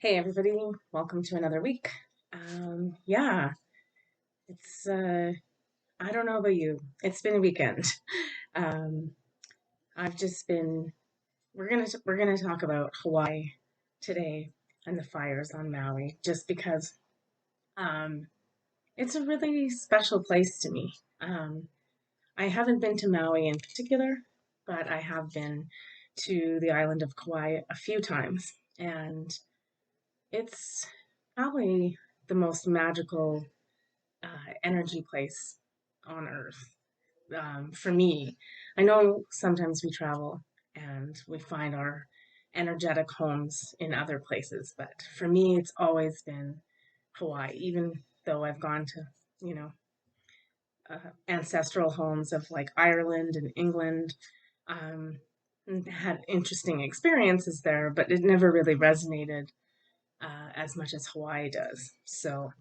Hey everybody, welcome to another week. Yeah, it's I don't know about you. It's been a weekend. Um, I've just been we're gonna talk about Hawaii today and the fires on Maui just because um it's a really special place to me. I haven't been to Maui in particular, but I have been to the island of Kauai a few times, and it's probably the most magical energy place on earth. For me, I know sometimes we travel and we find our energetic homes in other places, but for me, it's always been Hawaii, even though I've gone to, you know, ancestral homes of like Ireland and England. And had interesting experiences there, but it never really resonated as much as Hawaii does. So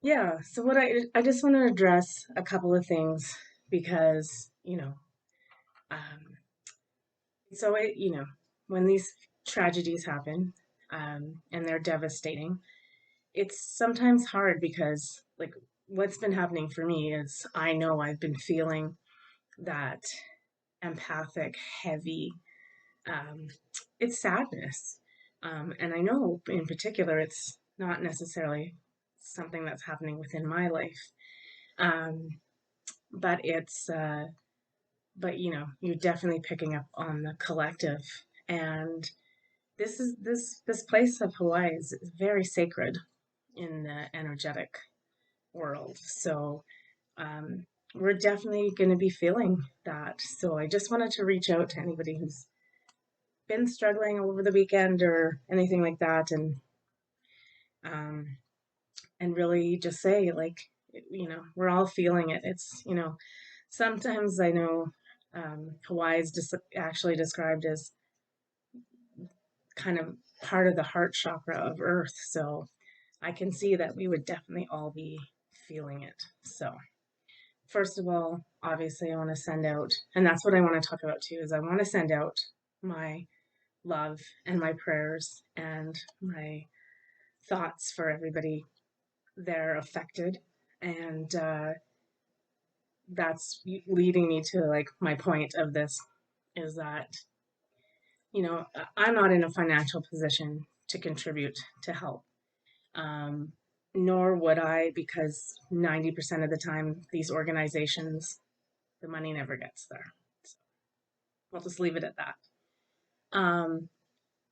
yeah, so what I just want to address a couple of things because, um, when these tragedies happen, and they're devastating, it's sometimes hard because like what's been happening for me is I know I've been feeling that empathic, heavy, um, it's sadness. And I know in particular it's not necessarily something that's happening within my life. Um, but you're definitely picking up on the collective. And this place of Hawaii is very sacred in the energetic world. So um, we're definitely going to be feeling that. So I just wanted to reach out to anybody who's been struggling over the weekend or anything like that, um, and really just say like, we're all feeling it. It's sometimes I know Hawaii is just actually described as kind of part of the heart chakra of Earth. So I can see that we would definitely all be feeling it. So first of all, obviously I want to send out, and that's what I want to talk about too, is I want to send out my love and my prayers and my thoughts for everybody there affected. And that's leading me to like my point of this is that I'm not in a financial position to contribute to help, um, nor would I, because 90% of the time, these organizations, the money never gets there. So I'll just leave it at that. Um,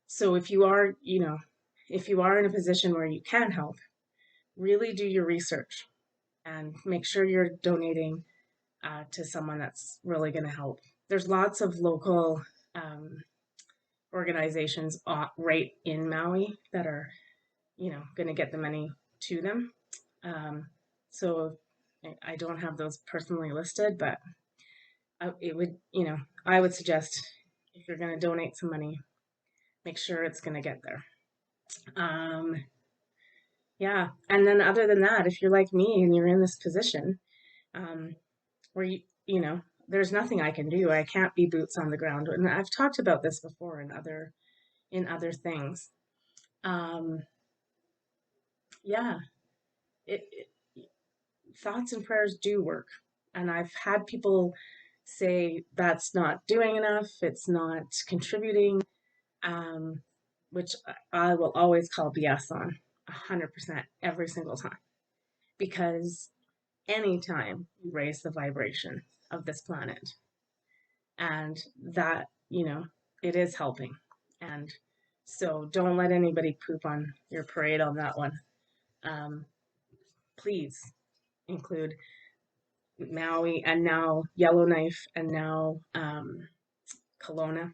so if you are in a position where you can help, really do your research and make sure you're donating to someone that's really going to help. There's lots of local um, organizations right in Maui that are going to get the money to them. Um, so I don't have those personally listed, but it would, I would suggest if you're going to donate some money, make sure it's going to get there. Um, yeah. And then other than that, if you're like me and you're in this position, um, where there's nothing I can do. I can't be boots on the ground. And I've talked about this before in other things. Um, yeah, it thoughts and prayers do work. And I've had people say that's not doing enough, it's not contributing, um, which I will always call BS on 100% every single time. Because anytime you raise the vibration of this planet, and that, it is helping. And so don't let anybody poop on your parade on that one. Um, Please include Maui and now Yellowknife and now Kelowna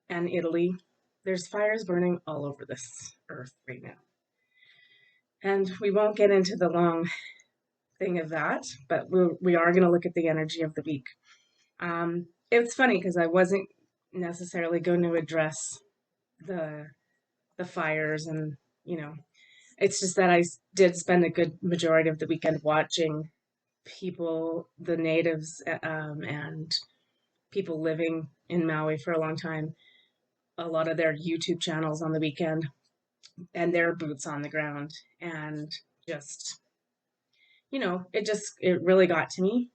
and Italy. There's fires burning all over this earth right now. And we won't get into the long thing of that, but we are going to look at the energy of the week. It's funny because I wasn't necessarily going to address the the fires and it's just that I did spend a good majority of the weekend watching people, the natives, and people living in Maui for a long time, a lot of their YouTube channels on the weekend. and their boots on the ground, and just, it really got to me.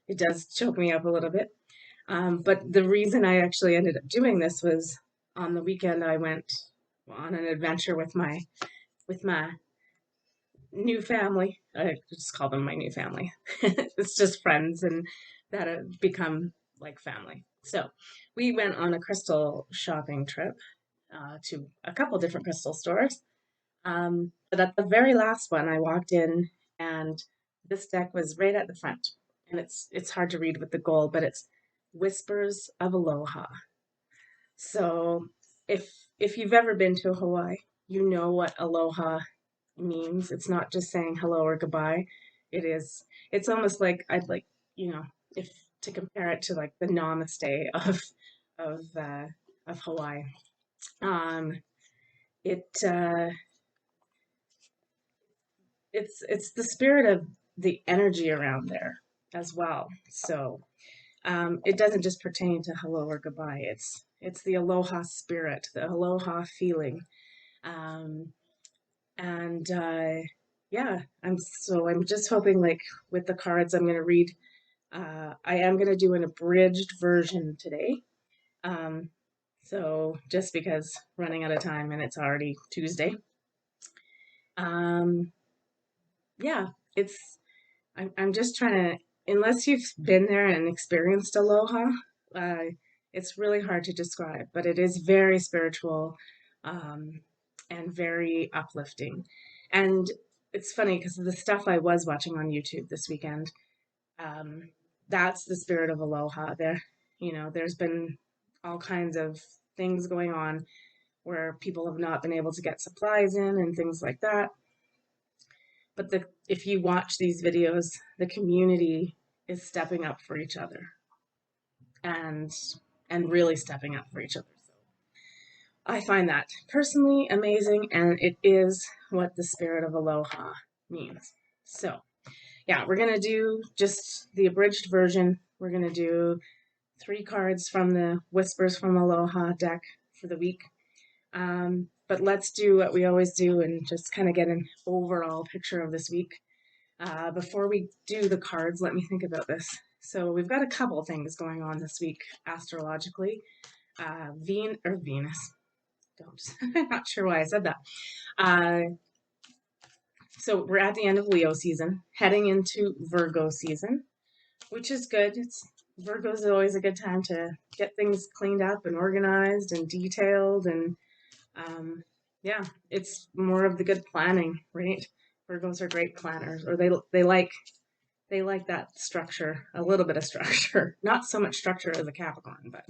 It does choke me up a little bit. But the reason I actually ended up doing this was on the weekend I went on an adventure with my new family. I just call them my new family. It's just friends and that have become like family. So we went on a crystal shopping trip to a couple different crystal stores. But at the very last one, I walked in and this deck was right at the front. And it's hard to read with the gold, but it's Whispers of Aloha. So if you've ever been to Hawaii, you know what aloha means. It's not just saying hello or goodbye. It's almost like I'd like, if to compare it to like the namaste of uh, of Hawaii. Um, it it's the spirit of the energy around there as well. So it doesn't just pertain to hello or goodbye. It's the aloha spirit, the aloha feeling. Um, and yeah, I'm just hoping like with the cards I'm going to read. I am going to do an abridged version today. Um, so just because running out of time and it's already Tuesday. Um, yeah, it's I'm just trying to, unless you've been there and experienced aloha, uh, it's really hard to describe, but it is very spiritual, um, and very uplifting. And it's funny because the stuff I was watching on YouTube this weekend, um, that's the spirit of aloha. There's been all kinds of things going on where people have not been able to get supplies in and things like that. But if you watch these videos, the community is stepping up for each other and really stepping up for each other. So I find that personally amazing, and it is what the spirit of aloha means. So yeah, we're gonna do just the abridged version. We're gonna do 3 cards from the Whispers from Aloha deck for the week. But let's do what we always do and just kind of get an overall picture of this week. Before we do the cards, let me think about this. So we've got a couple things going on this week astrologically. Venus. Don't. I'm not sure why I said that. So we're at the end of Leo season, heading into Virgo season, which is good. Virgo is always a good time to get things cleaned up and organized and detailed, and yeah, it's more of the good planning, right? Virgos are great planners, or they like that structure, a little bit of structure, not so much structure as a Capricorn, but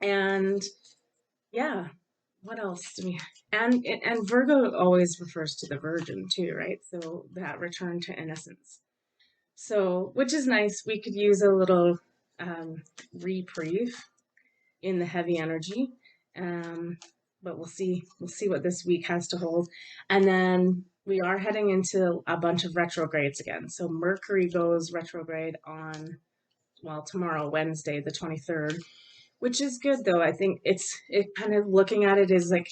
and yeah, what else do we? And Virgo always refers to the Virgin too, right? So that return to innocence. So, which is nice. We could use a little reprieve in the heavy energy. But we'll see. We'll see what this week has to hold. And then we are heading into a bunch of retrogrades again. So Mercury goes retrograde on, well, tomorrow, Wednesday, the 23rd, which is good though. I think it kind of looking at it is like,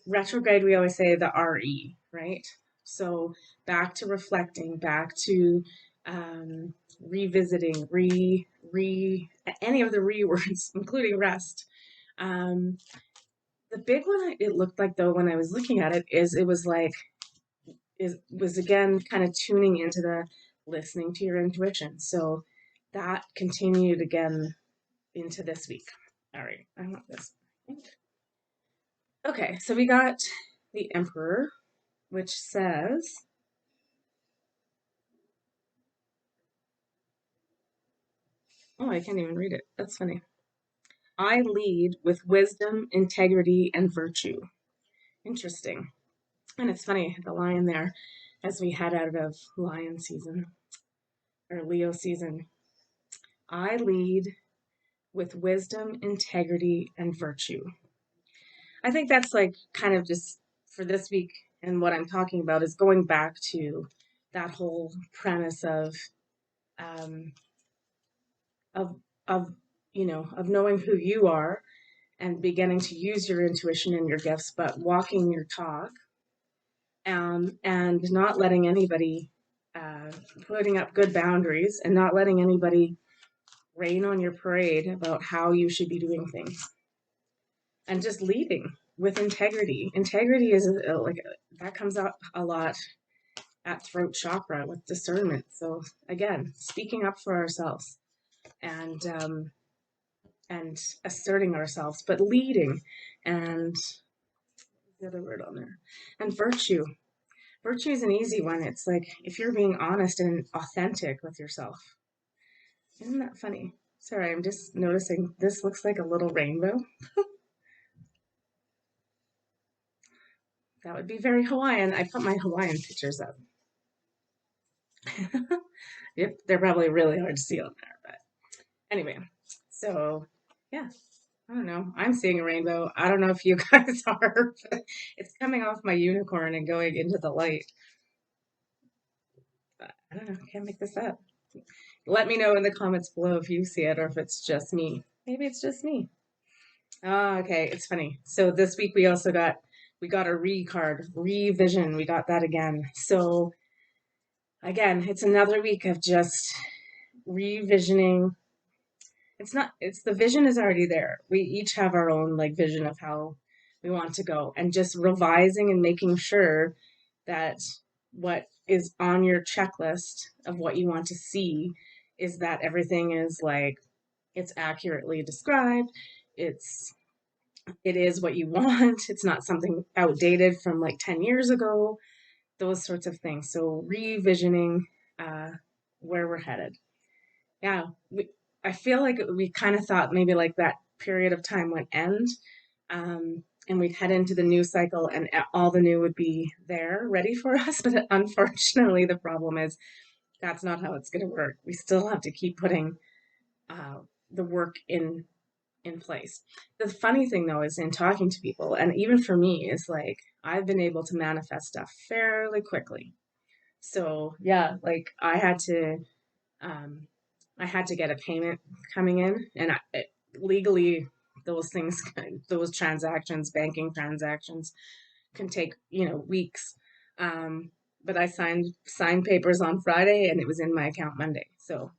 retrograde, we always say the RE, right? So back to reflecting, back to revisiting, any of the re words, including rest. Um, the big one it looked like though when I was looking at it is it was like it was again kind of tuning into the listening to your intuition. So that continued again into this week. All right, I want this. Okay, so we got the Emperor, which says, oh, I can't even read it. That's funny. I lead with wisdom, integrity, and virtue. Interesting. And it's funny, the lion there, as we head out of lion season or Leo season. I lead with wisdom, integrity, and virtue. I think that's like kind of just for this week, and what I'm talking about is going back to that whole premise um, of of knowing who you are and beginning to use your intuition and your gifts, but walking your talk, and not letting anybody, putting up good boundaries and not letting anybody rain on your parade about how you should be doing things, and just leading with integrity. Integrity is that comes out a lot at throat chakra with discernment. So again, speaking up for ourselves, and and asserting ourselves, but leading, and the other word on there, and virtue. Virtue is an easy one. It's like if you're being honest and authentic with yourself. Isn't that funny? Sorry, I'm just noticing this looks like a little rainbow. That would be very Hawaiian. I put my Hawaiian pictures up. Yep, they're probably really hard to see on there, but anyway. So yeah, I don't know. I'm seeing a rainbow. I don't know if you guys are, but it's coming off my unicorn and going into the light. But I don't know. Can't make this up. Let me know in the comments below if you see it or if it's just me. Maybe it's just me. Oh, okay. It's funny. So this week we got a card, revision. We got that again. So again, it's another week of just revisioning. It's the vision is already there. We each have our own like vision of how we want to go, and just revising and making sure that what is on your checklist of what you want to see is that everything is like it's accurately described. It is what you want. It's not something outdated from like 10 years ago, those sorts of things. So revisioning uh, where we're headed. Yeah, I feel like we kind of thought maybe like that period of time would end, and we'd head into the new cycle and all the new would be there ready for us. But unfortunately, the problem is that's not how it's going to work. We still have to keep putting uh, the work in place. The funny thing though is in talking to people, and even for me, is like I've been able to manifest stuff fairly quickly. So yeah, like um, I had to get a payment coming in, and legally those things, those transactions, banking transactions, can take weeks. Um, but I signed papers on Friday, and it was in my account Monday. So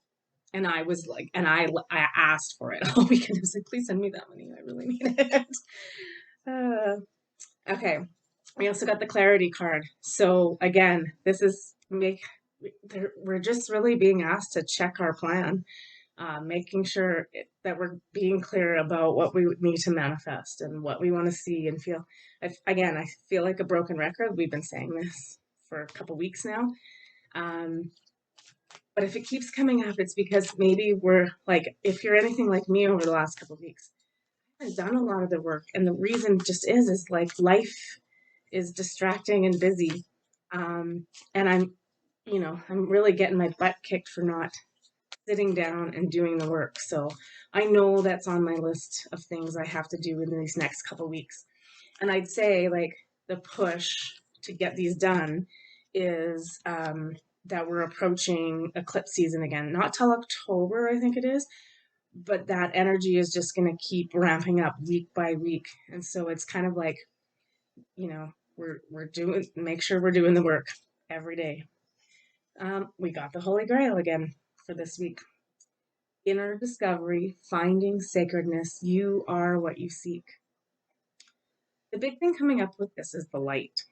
and I was like, and I asked for it all weekend. I was like, please send me that money. I really need it. Okay. We also got the clarity card. So again, this is we're just really being asked to check our plan, making sure that we're being clear about what we need to manifest and what we want to see and feel. Again, I feel like a broken record. We've been saying this for a couple weeks now. But if it keeps coming up, it's because maybe we're like, if you're anything like me over the last couple of weeks, I've done a lot of the work. And the reason just is like life is distracting and busy. And I'm really getting my butt kicked for not sitting down and doing the work. So I know that's on my list of things I have to do in these next couple of weeks. And I'd say like the push to get these done is that we're approaching eclipse season again. Not till October, I think it is, but that energy is just going to keep ramping up week by week. And so it's kind of like, we're doing, make sure we're doing the work every day. We got the Holy Grail again for this week. Inner discovery, finding sacredness. You are what you seek. The big thing coming up with this is the light.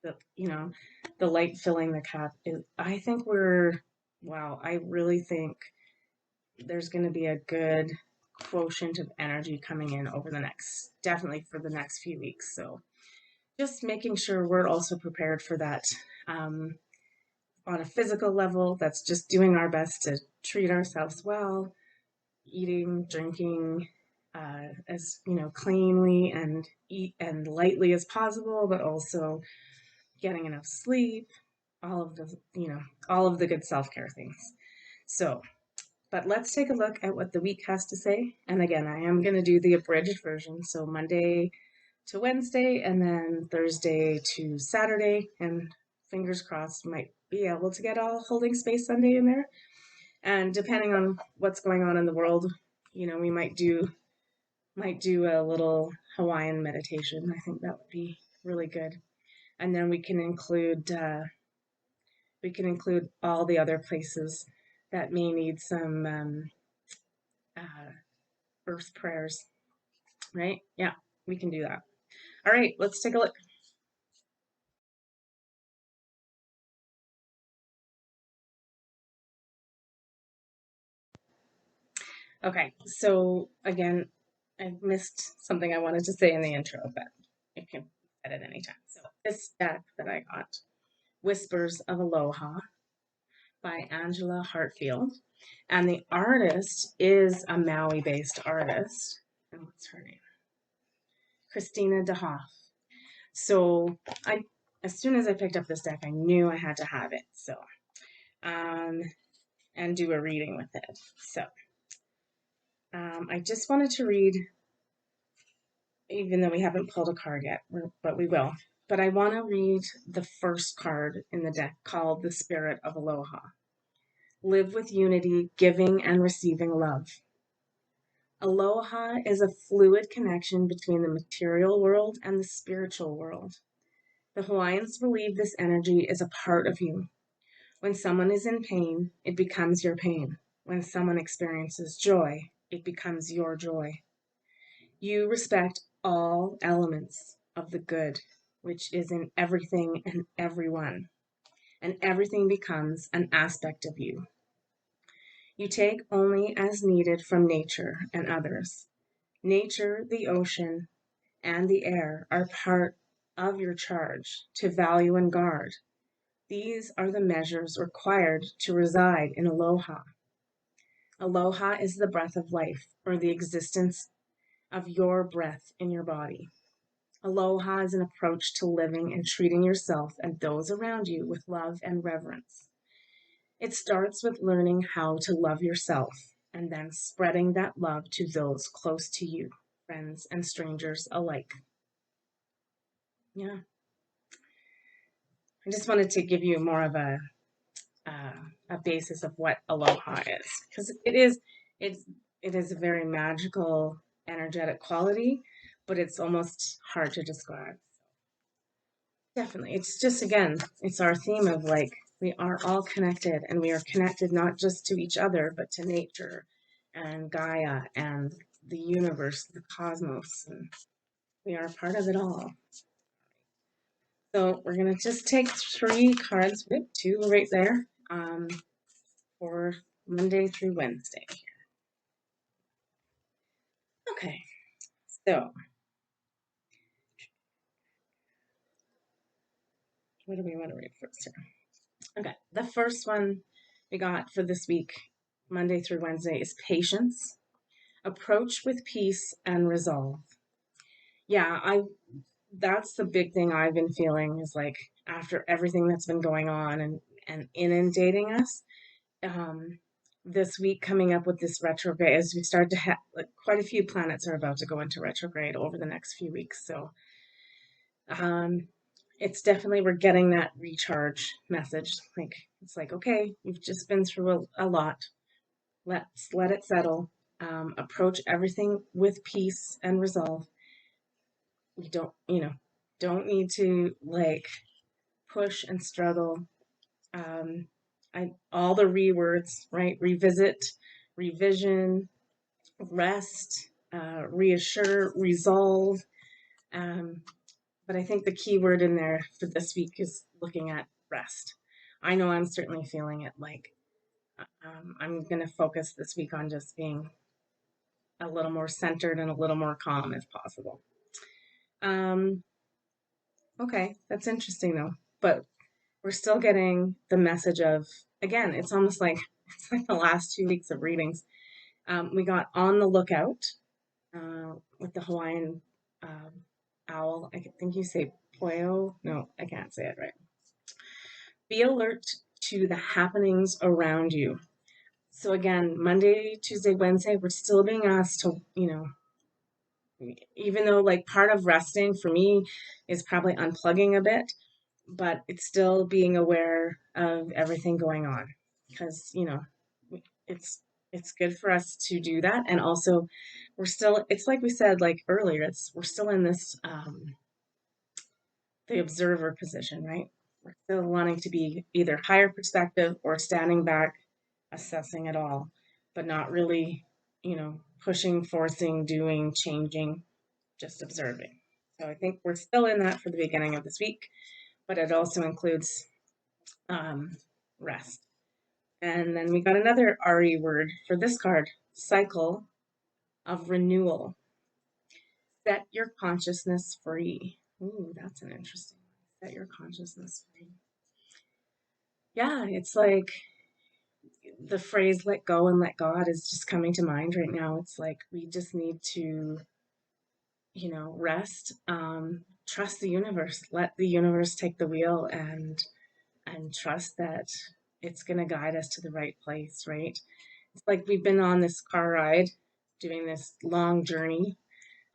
The light filling the cup. I think I really think there's going to be a good quotient of energy coming in definitely for the next few weeks. So just making sure we're also prepared for that. On a physical level, that's just doing our best to treat ourselves well, eating, drinking, as cleanly and eat and lightly as possible, but also getting enough sleep, all of the good self-care things. So, but let's take a look at what the week has to say. And again, I am going to do the abridged version. So Monday to Wednesday, and then Thursday to Saturday, and fingers crossed might be able to get all Holding Space Sunday in there. And depending on what's going on in the world, we might do Might do a little Hawaiian meditation. I think that would be really good. And then we can include all the other places that may need some uh, earth prayers, right? Yeah, we can do that. All right, let's take a look. Okay, so again, I missed something I wanted to say in the intro, but you can at it anytime. So this deck that I got, Whispers of Aloha by Angela Hartfield. And the artist is a Maui-based artist. And what's her name? Christina DeHoff. So as soon as I picked up this deck, I knew I had to have it. So, and do a reading with it. So, I just wanted to read, even though we haven't pulled a card yet, but we will. But I want to read the first card in the deck called The Spirit of Aloha. Live with unity, giving and receiving love. Aloha is a fluid connection between the material world and the spiritual world. The Hawaiians believe this energy is a part of you. When someone is in pain, it becomes your pain. When someone experiences joy, it becomes your joy. You respect all elements of the good, which is in everything and everyone, and everything becomes an aspect of you. You take only as needed from nature and others. Nature, the ocean, and the air are part of your charge to value and guard. These are the measures required to reside in Aloha. Aloha is the breath of life, or the existence of your breath in your body. Aloha is an approach to living and treating yourself and those around you with love and reverence. It starts with learning how to love yourself and then spreading that love to those close to you, friends and strangers alike. Yeah. I just wanted to give you more of a basis of what aloha is, because it is a very magical, energetic quality, but it's almost hard to describe. Definitely, it's just again, it's our theme of like we are all connected, and we are connected not just to each other, but to nature, and Gaia, and the universe, the cosmos, and we are part of it all. So we're gonna just take 3 cards, two right there, for Monday through Wednesday. Okay, so what do we want to read first here? Okay, the first one we got for this week, Monday through Wednesday, is patience. Approach with peace and resolve. Yeah, that's the big thing I've been feeling is like after everything that's been going on and inundating us, um, this week coming up with this retrograde as we start to have like, quite a few planets are about to go into retrograde over the next few weeks. So um, it's definitely we're getting that recharge message. Like it's like okay, you've just been through a lot. Let's let it settle. Approach everything with peace and resolve. You don't need to like push and struggle. Um, all the words, right? Revisit, revision, rest, reassure, resolve. Um, but I think the key word in there for this week is looking at rest. I know I'm certainly feeling it like I'm going to focus this week on just being a little more centered and a little more calm if possible. Um, okay, that's interesting though. But we're still getting the message of, again, it's almost like it's like the last 2 weeks of readings. We got On the Lookout with the Hawaiian owl. I think you say poyo. No, I can't say it right. Be alert to the happenings around you. So again, Monday, Tuesday, Wednesday, we're still being asked to, even though like part of resting for me is probably unplugging a bit, but it's still being aware of everything going on because, it's it's good for us to do that. And also we're still, it's like we said like earlier, we're still in this the observer position, right? We're still wanting to be either higher perspective or standing back, assessing it all, but not really, pushing, forcing, doing, changing, just observing. So I think we're still in that for the beginning of this week, but it also includes rest. And then we got another RE word for this card, cycle of renewal. Set your consciousness free. Ooh, that's an interesting one. Set your consciousness free. Yeah, it's like the phrase let go and let God is just coming to mind right now. It's like we just need to, rest, trust the universe, let the universe take the wheel and trust that it's going to guide us to the right place, right? It's like we've been on this car ride doing this long journey,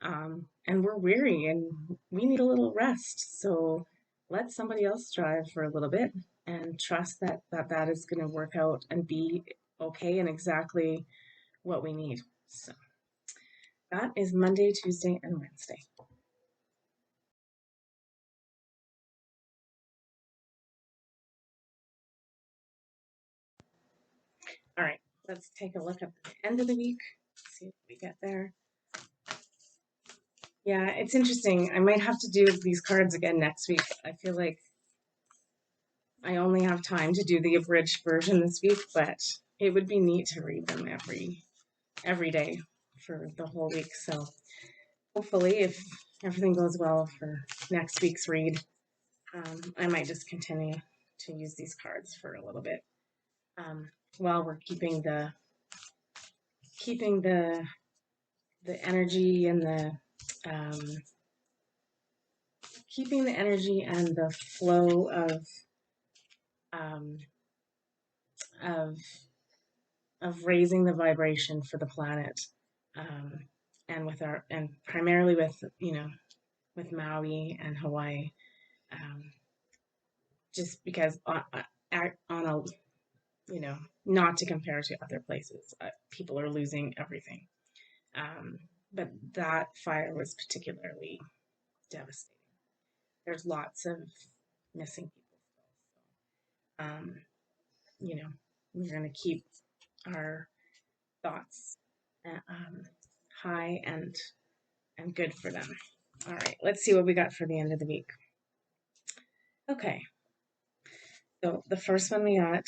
and we're weary and we need a little rest. So let somebody else drive for a little bit and trust that is going to work out and be okay and exactly what we need. So that is Monday, Tuesday, and Wednesday. All right, let's take a look at the end of the week, see what we get there. Yeah, it's interesting. I might have to do these cards again next week. I feel like I only have time to do the abridged version this week, but it would be neat to read them every day for the whole week. So hopefully, if everything goes well for next week's read, I might just continue to use these cards for a little bit while we're keeping the energy and keeping the energy and the flow um, of raising the vibration for the planet, and primarily with with Maui and Hawaii, just because on a not to compare to other places, people are losing everything, but that fire was particularly devastating. There's lots of missing people still. We're going to keep our thoughts high and good for them. All right, let's see what we got for the end of the week. Okay, so the first one we got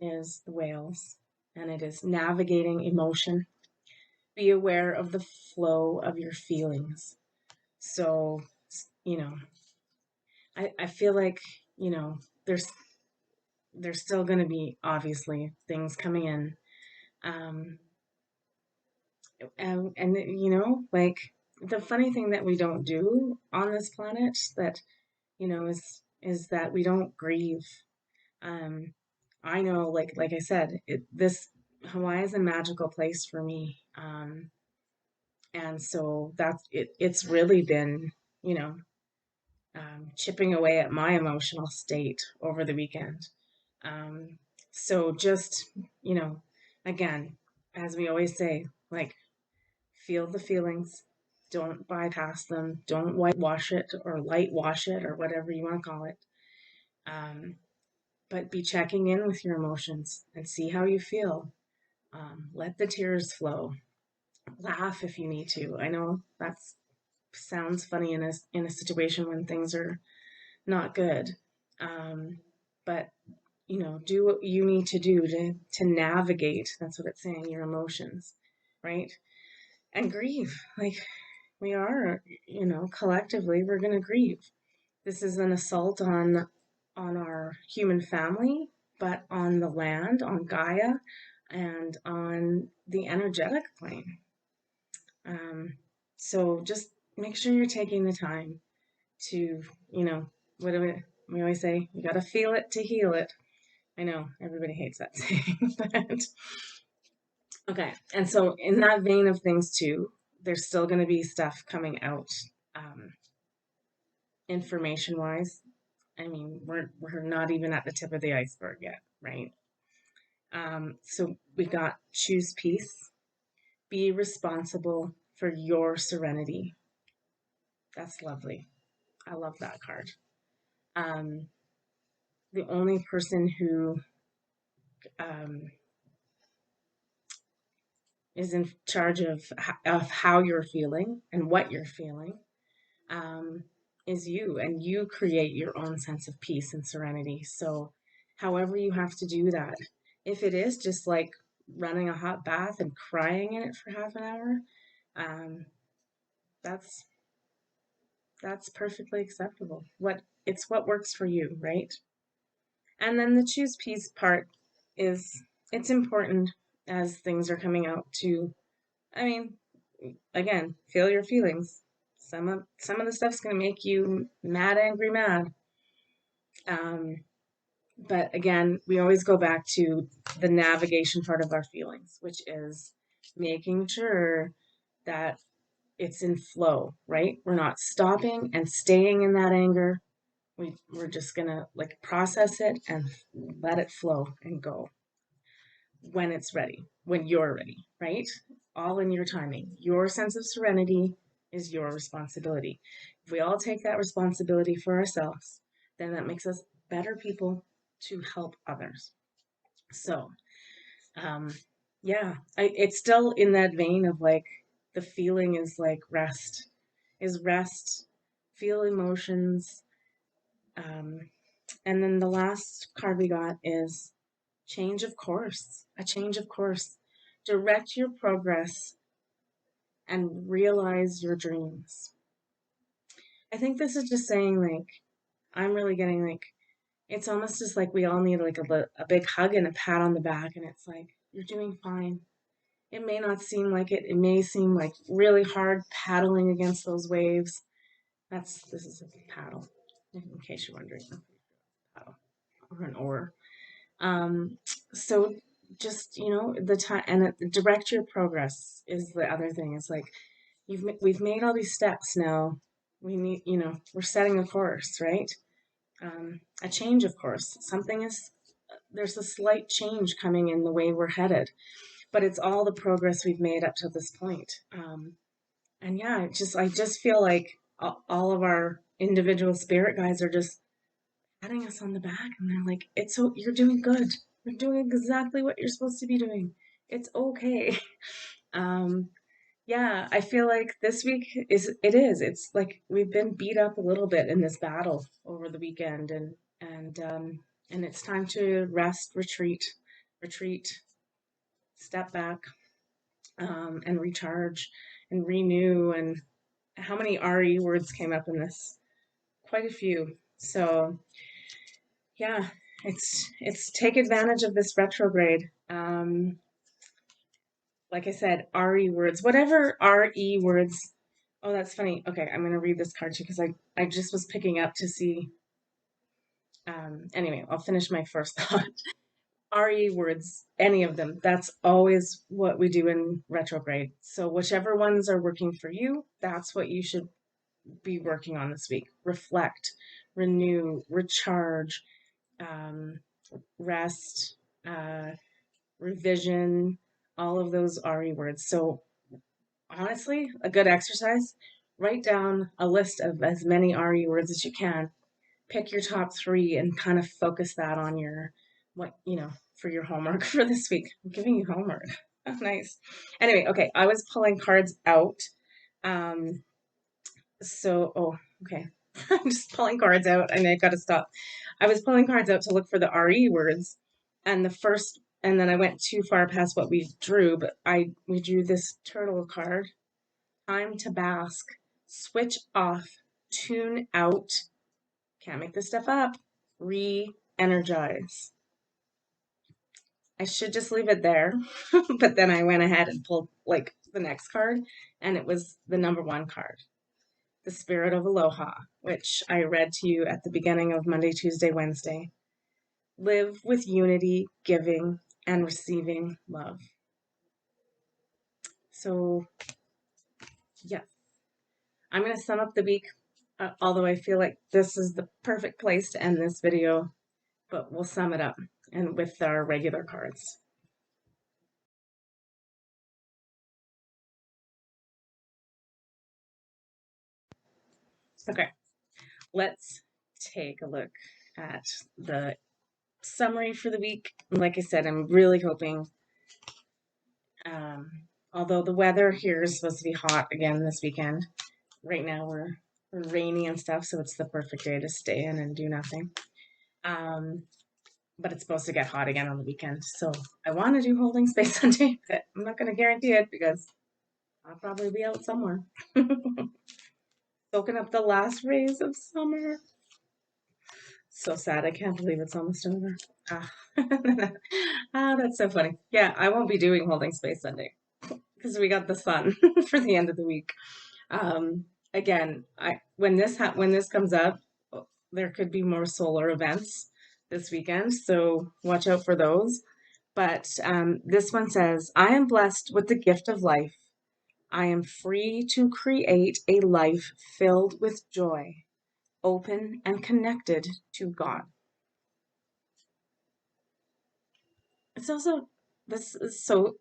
is the whales, and it is navigating emotion. Be aware of the flow of your feelings. So, I feel like, there's still going to be obviously things coming in. And like the funny thing that we don't do on this planet that, is that we don't grieve. I know, like I said, this Hawaii is a magical place for me. And so it's really been, chipping away at my emotional state over the weekend. So just, again, as we always say, like, feel the feelings, don't bypass them, don't whitewash it or light wash it or whatever you want to call it. But be checking in with your emotions and see how you feel. Let the tears flow. Laugh if you need to. I know that sounds funny in a situation when things are not good, but do what you need to do to navigate. That's what it's saying. Your emotions, right? And grieve. Like we are, collectively, we're going to grieve. This is an assault on our human family, but on the land, on Gaia, and on the energetic plane. So just make sure you're taking the time to, what do we always say? You got to feel it to heal it. I know everybody hates that saying, but okay. And so in that vein of things too, there's still going to be stuff coming out, information wise. I mean, we're not even at the tip of the iceberg yet, right? So we got choose peace, Be responsible for your serenity. That's lovely. I love that card. Um, the only person who um, is in charge of how you're feeling and what you're feeling um, is you, and you create your own sense of peace and serenity. So, however you have to do that, if it is just like running a hot bath and crying in it for half an hour, um, that's that's perfectly acceptable. What works for you, right? And then the choose peace part is it's important as things are coming out to, I mean, again, feel your feelings. Some of the stuff's gonna make you mad, angry, mad. Um, but again, we always go back to the navigation part of our feelings, which is making sure that it's in flow, right? We're not stopping and staying in that anger. We're just gonna like process it and let it flow and go when it's ready, when you're ready, right? All in your timing. Your sense of serenity is your responsibility. If we all take that responsibility for ourselves, then that makes us better people to help others. So, um, yeah, it's still in that vein of like the feeling is like rest, feel emotions. Um, and then the last card we got is change of course, a change of course. Direct your progress and realize your dreams. I think this is just saying, like, I'm really getting like, it's almost just like we all need like a big hug and a pat on the back. And it's like, you're doing fine. It may not seem like it. It may seem like really hard paddling against those waves. This is a paddle, in case you're wondering. Paddle or an oar. Um, so just, the time and direct your progress is the other thing. It's like we've made all these steps now. We need, we're setting a course, right? A change of course. There's a slight change coming in the way we're headed, but it's all the progress we've made up to this point. And yeah, I just feel like all of our individual spirit guides are just patting us on the back, and they're like, you're doing good. You're doing exactly what you're supposed to be doing. It's okay." Um, yeah, I feel like this week it's like we've been beat up a little bit in this battle over the weekend, and it's time to rest, retreat, step back, and recharge and renew. And how many RE words came up in this? Quite a few. So yeah, it's take advantage of this retrograde. Like I said, RE words, whatever RE words. Oh, that's funny. Okay, I'm gonna read this card too because I just was picking up to see. Anyway, I'll finish my first thought. RE words, any of them. That's always what we do in retrograde. So whichever ones are working for you, that's what you should be working on this week. Reflect, renew, recharge, um, rest, revision, all of those RE words. So honestly, a good exercise, write down a list of as many RE words as you can. Pick your top three and kind of focus that on for your homework for this week. I'm giving you homework. Oh, nice. Anyway, okay, I was pulling cards out. Um, okay. I'm just pulling cards out and I gotta stop. I was pulling cards out to look for the RE words, and then I went too far past what we drew, but we drew this turtle card. Time to bask, switch off, tune out, can't make this stuff up, re-energize. I should just leave it there, but then I went ahead and pulled like the next card, and it was the number one card, the Spirit of Aloha, which I read to you at the beginning of Monday, Tuesday, Wednesday. Live with unity, giving, and receiving love. So, yes, I'm going to sum up the week, although I feel like this is the perfect place to end this video, but we'll sum it up and with our regular cards. Okay, let's take a look at the summary for the week. Like I said, I'm really hoping, um, although the weather here is supposed to be hot again this weekend, right now we're rainy and stuff, so it's the perfect day to stay in and do nothing. Um, but it's supposed to get hot again on the weekend, so I want to do holding space Sunday, but I'm not going to guarantee it because I'll probably be out somewhere. Soaking up the last rays of summer. So sad. I can't believe it's almost over. Ah, that's so funny. Yeah, I won't be doing holding space Sunday because we got the sun for the end of the week. Um, Again, when this comes up, there could be more solar events this weekend, so watch out for those. But this one says, "I am blessed with the gift of life. I am free to create a life filled with joy, open and connected to God." It's also this is so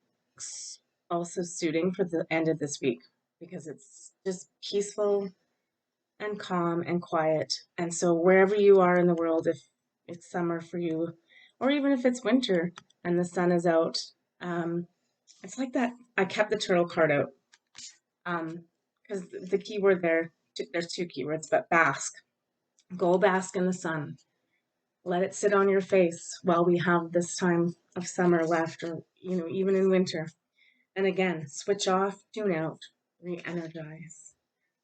also suiting for the end of this week because it's just peaceful and calm and quiet. And so wherever you are in the world, if it's summer for you, or even if it's winter and the sun is out, it's like that. I kept the turtle card out because the keyword there's two keywords, but bask. Go bask in the sun. Let it sit on your face while we have this time of summer left, or even in winter. And again, switch off, tune out, re-energize.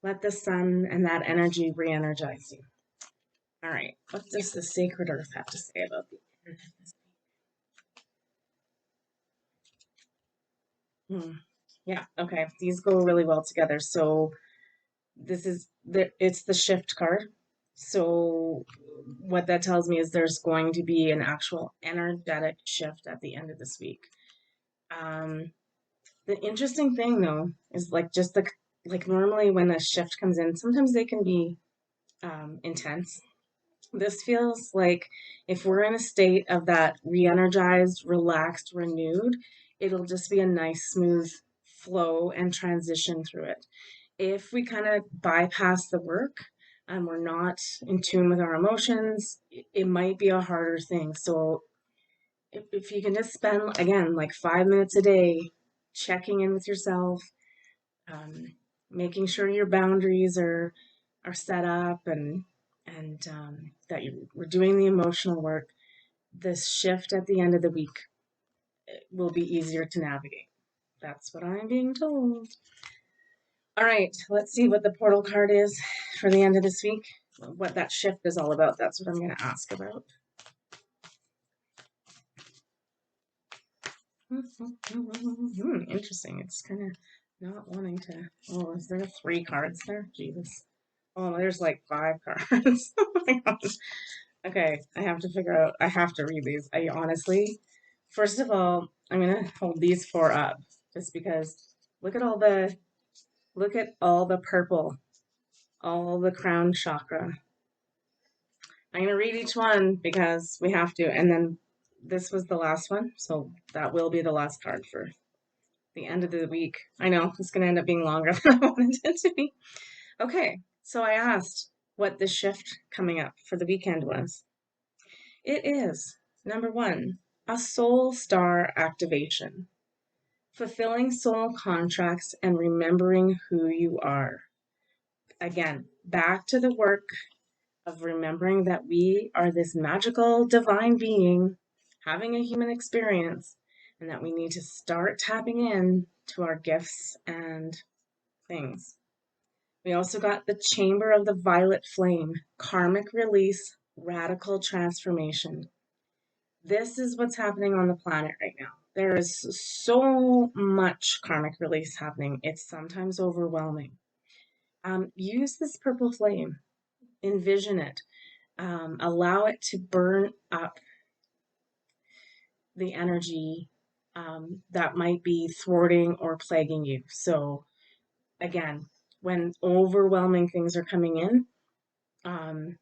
Let the sun and that energy re-energize you. All right, what does the sacred earth have to say about the end of this week? Yeah, okay, these go really well together. So it's the shift card. So what that tells me is there's going to be an actual energetic shift at the end of this week. Um, the interesting thing though is like normally when a shift comes in, sometimes they can be intense. This feels like if we're in a state of that re-energized, relaxed, renewed, it'll just be a nice, smooth flow and transition through it. If we kind of bypass the work and we're not in tune with our emotions, it might be a harder thing. So if you can just spend, again, like 5 minutes a day checking in with yourself, um, making sure your boundaries are set up and that we're doing the emotional work, this shift at the end of the week will be easier to navigate. That's what I'm being told. All right, let's see what the portal card is for the end of this week. What that shift is all about. That's what I'm going to ask about. Interesting. It's kind of not wanting to. Oh, is there 3 cards there? Jesus. Oh, there's like 5 cards. Oh my gosh. Okay, I have to figure out. I have to read these. I honestly, first of all, I'm gonna hold these 4 up just because. Look at all the purple, all the crown chakra. I'm going to read each one because we have to. And then this was the last one. So that will be the last card for the end of the week. I know it's going to end up being longer than I wanted it to be. Okay. So I asked what the shift coming up for the weekend was. It is number 1, a soul star activation, fulfilling soul contracts and remembering who you are. Again, back to the work of remembering that we are this magical divine being having a human experience and that we need to start tapping in to our gifts and things. We also got the chamber of the violet flame, karmic release, radical transformation. This is what's happening on the planet right now. There is so much karmic release happening. It's sometimes overwhelming. Use this purple flame, envision it. Allow it to burn up the energy that might be thwarting or plaguing you. So, again, when overwhelming things are coming in, um,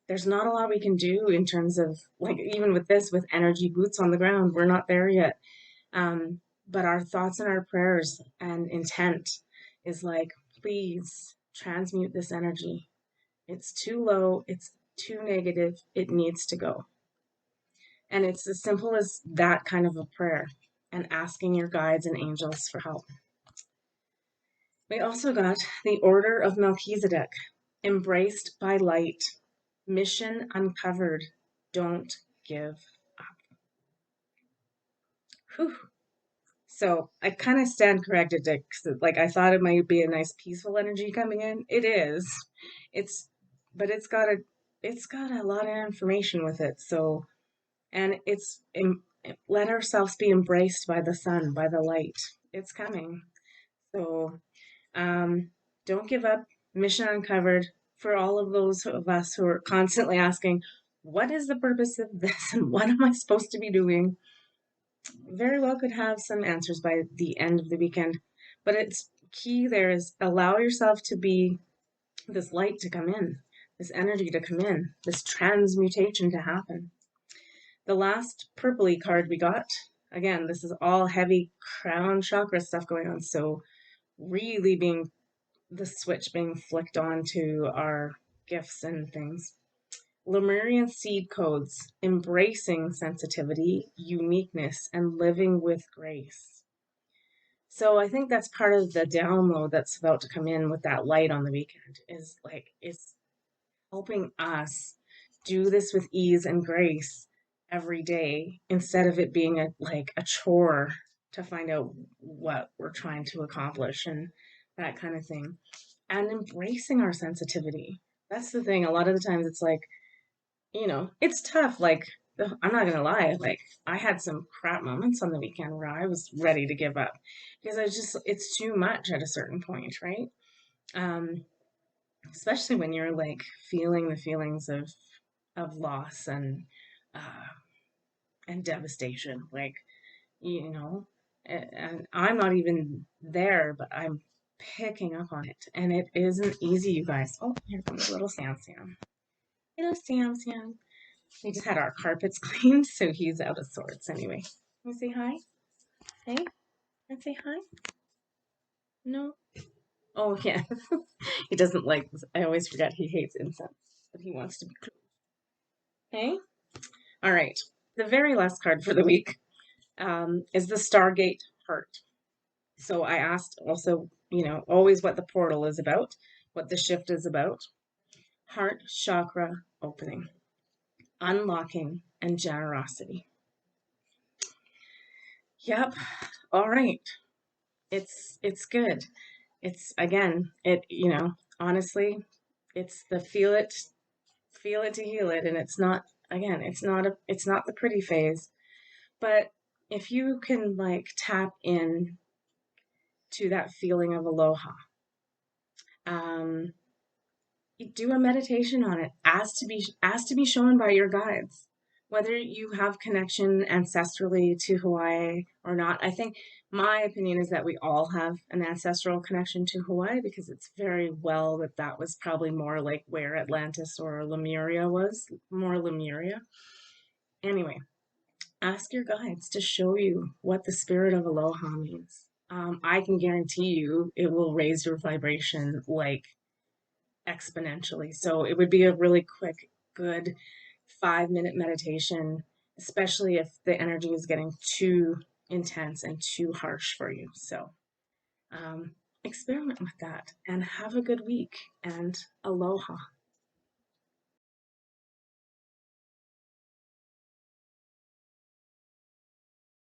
there's not a lot we can do in terms of, like, even with this, with energy boots on the ground, we're not there yet. But our thoughts and our prayers and intent is like, please transmute this energy. It's too low, it's too negative, it needs to go. And it's as simple as that kind of a prayer and asking your guides and angels for help. We also got the Order of Melchizedek, embraced by light, mission uncovered, don't give up. Whew. So I kind of stand corrected, Dick. Like I thought it might be a nice peaceful energy coming in. It is. But it's got a lot of information with it. So, and let ourselves be embraced by the sun, by the light. It's coming. So, don't give up. Mission uncovered for all of those of us who are constantly asking, what is the purpose of this and what am I supposed to be doing? Very well could have some answers by the end of the weekend. But it's key there is allow yourself to be this light to come in, this energy to come in, this transmutation to happen. The last purpley card we got, again, this is all heavy crown chakra stuff going on. So really being the switch being flicked on to our gifts and things. Lemurian seed codes, embracing sensitivity, uniqueness, and living with grace. So I think that's part of the download that's about to come in with that light on the weekend is like, it's helping us do this with ease and grace every day instead of it being a chore to find out what we're trying to accomplish and that kind of thing. And embracing our sensitivity. That's the thing. A lot of the times it's like, it's tough. Like, I'm not gonna lie, like I had some crap moments on the weekend where I was ready to give up because it's too much at a certain point, right? Um, Especially when you're like feeling the feelings of loss and devastation, like and I'm not even there, but I'm picking up on it, and it isn't easy, you guys. Oh, here comes little Sam Sam. Hello, Sam Sam. We just had our carpets cleaned, so he's out of sorts anyway. Can you say hi? Hey, can I say hi? No? Oh, yeah. He doesn't like this. I always forget he hates incense, but he wants to be close. Hey? All right. The very last card for the week is the Stargate Heart. So I asked also, always what the portal is about, what the shift is about. Heart chakra opening, unlocking, and generosity. Yep. All right. It's good. It's again, honestly, it's the feel it to heal it, and it's not again, it's not the pretty phase, but if you can like tap in to that feeling of aloha, um, you do a meditation on it, ask to be shown by your guides. Whether you have connection ancestrally to Hawaii or not, I think my opinion is that we all have an ancestral connection to Hawaii because it's very well that was probably more like where Atlantis or Lemuria was, more Lemuria. Anyway, ask your guides to show you what the spirit of aloha means. I can guarantee you it will raise your vibration like exponentially. So it would be a really quick, good 5-minute meditation, especially if the energy is getting too intense and too harsh for you. So experiment with that and have a good week and aloha.